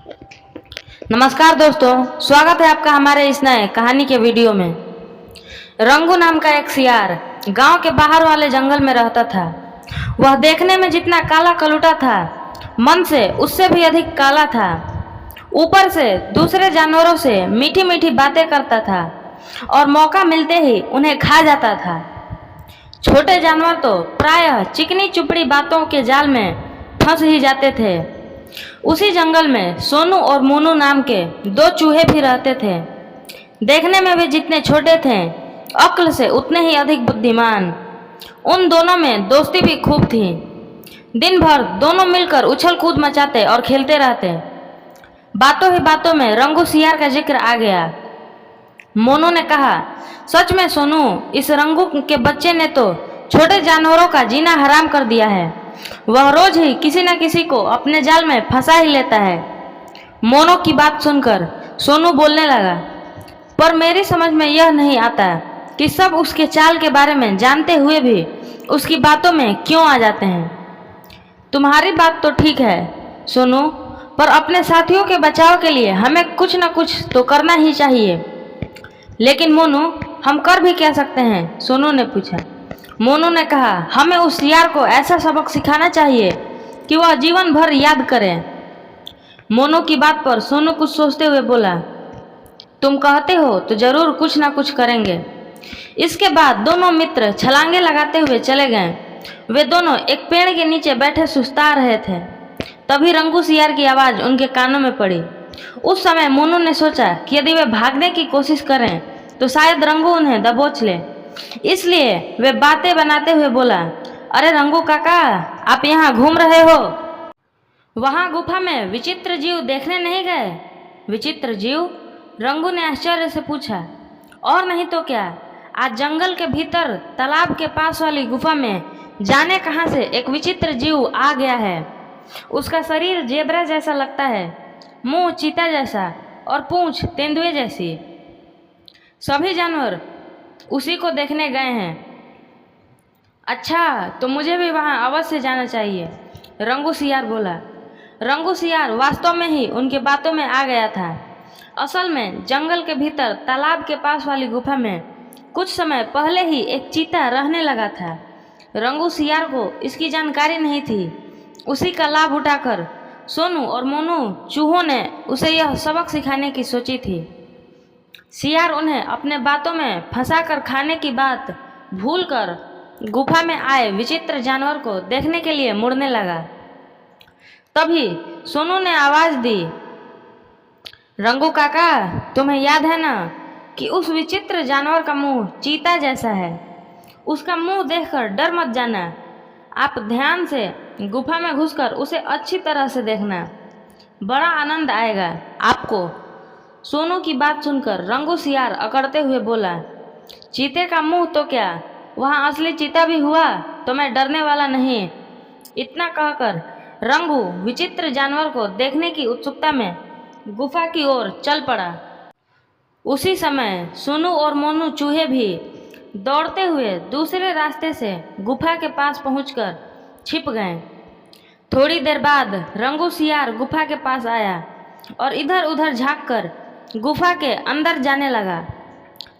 नमस्कार दोस्तों, स्वागत है आपका हमारे इस नए कहानी के वीडियो में। रंगू नाम का एक सियार गांव के बाहर वाले जंगल में रहता था। वह देखने में जितना काला कलूटा था, मन से उससे भी अधिक काला था। ऊपर से दूसरे जानवरों से मीठी मीठी बातें करता था और मौका मिलते ही उन्हें खा जाता था। छोटे जानवर तो प्रायः चिकनी चुपड़ी बातों के जाल में फंस ही जाते थे। उसी जंगल में सोनू और मोनू नाम के दो चूहे भी रहते थे। देखने में वे जितने छोटे थे, अक्ल से उतने ही अधिक बुद्धिमान। उन दोनों में दोस्ती भी खूब थी। दिन भर दोनों मिलकर उछल कूद मचाते और खेलते रहते। बातों ही बातों में रंगू सियार का जिक्र आ गया। मोनू ने कहा, सच में सोनू, इस रंगू के बच्चे ने तो छोटे जानवरों का जीना हराम कर दिया है। वह रोज ही किसी न किसी को अपने जाल में फंसा ही लेता है। मोनू की बात सुनकर सोनू बोलने लगा, पर मेरी समझ में यह नहीं आता कि सब उसके चाल के बारे में जानते हुए भी उसकी बातों में क्यों आ जाते हैं। तुम्हारी बात तो ठीक है सोनू, पर अपने साथियों के बचाव के लिए हमें कुछ न कुछ तो करना ही चाहिए। लेकिन मोनू, हम कर भी क्या सकते हैं? सोनू ने पूछा। मोनू ने कहा, हमें उस सियार को ऐसा सबक सिखाना चाहिए कि वह जीवन भर याद करे। मोनू की बात पर सोनू कुछ सोचते हुए बोला, तुम कहते हो तो जरूर कुछ ना कुछ करेंगे। इसके बाद दोनों मित्र छलांगे लगाते हुए चले गए। वे दोनों एक पेड़ के नीचे बैठे सुस्ता रहे थे। तभी रंगू सियार की आवाज़ उनके कानों में पड़ी। उस समय मोनू ने सोचा कि यदि वे भागने की कोशिश करें तो शायद रंगू उन्हें दबोच ले। इसलिए वे बातें बनाते हुए बोला, अरे रंगू काका, आप यहाँ घूम रहे हो? वहाँ गुफा में विचित्र जीव देखने नहीं गए? विचित्र जीव? रंगू ने आश्चर्य से पूछा। और नहीं तो क्या, आज जंगल के भीतर तालाब के पास वाली गुफा में जाने कहाँ से एक विचित्र जीव आ गया है। उसका शरीर जेब्रा जैसा लगता है, मुंह चीता जैसा और पूंछ तेंदुए जैसी। सभी जानवर उसी को देखने गए हैं। अच्छा, तो मुझे भी वहाँ अवश्य जाना चाहिए, रंगू सियार बोला। रंगू सियार वास्तव में ही उनकी बातों में आ गया था। असल में जंगल के भीतर तालाब के पास वाली गुफा में कुछ समय पहले ही एक चीता रहने लगा था। रंगू सियार को इसकी जानकारी नहीं थी। उसी का लाभ उठाकर सोनू और मोनू चूहों ने उसे यह सबक सिखाने की सोची थी। सियार उन्हें अपने बातों में फंसाकर खाने की बात भूलकर गुफा में आए विचित्र जानवर को देखने के लिए मुड़ने लगा। तभी सोनू ने आवाज़ दी, रंगू काका, तुम्हें याद है ना कि उस विचित्र जानवर का मुंह चीता जैसा है? उसका मुंह देखकर डर मत जाना। आप ध्यान से गुफा में घुसकर उसे अच्छी तरह से देखना, बड़ा आनंद आएगा आपको। सोनू की बात सुनकर रंगू सियार अकड़ते हुए बोला, चीते का मुंह तो क्या, वहाँ असली चीता भी हुआ तो मैं डरने वाला नहीं। इतना कहकर रंगू विचित्र जानवर को देखने की उत्सुकता में गुफा की ओर चल पड़ा। उसी समय सोनू और मोनू चूहे भी दौड़ते हुए दूसरे रास्ते से गुफा के पास पहुंचकर छिप गए। थोड़ी देर बाद रंगू सियार गुफा के पास आया और इधर उधर झांककर गुफा के अंदर जाने लगा।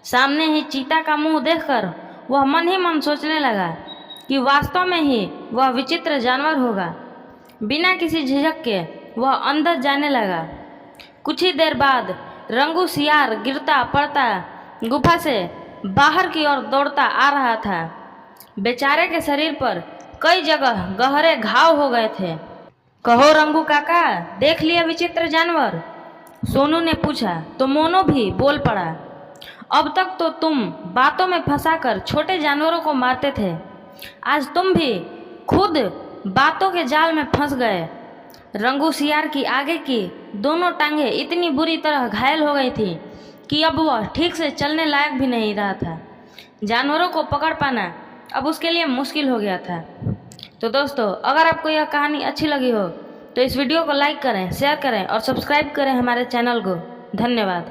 सामने ही चीता का मुंह देखकर वह मन ही मन सोचने लगा कि वास्तव में ही वह विचित्र जानवर होगा। बिना किसी झिझक के वह अंदर जाने लगा। कुछ ही देर बाद रंगू सियार गिरता पड़ता गुफा से बाहर की ओर दौड़ता आ रहा था। बेचारे के शरीर पर कई जगह गहरे घाव हो गए थे। कहो रंगू काका, देख लिया विचित्र जानवर? सोनू ने पूछा तो मोनू भी बोल पड़ा, अब तक तो तुम बातों में फंसाकर छोटे जानवरों को मारते थे, आज तुम भी खुद बातों के जाल में फंस गए। रंगू सियार की आगे की दोनों टांगें इतनी बुरी तरह घायल हो गई थी कि अब वह ठीक से चलने लायक भी नहीं रहा था। जानवरों को पकड़ पाना अब उसके लिए मुश्किल हो गया था। तो दोस्तों, अगर आपको यह कहानी अच्छी लगी हो तो इस वीडियो को लाइक करें, शेयर करें और सब्सक्राइब करें हमारे चैनल को। धन्यवाद।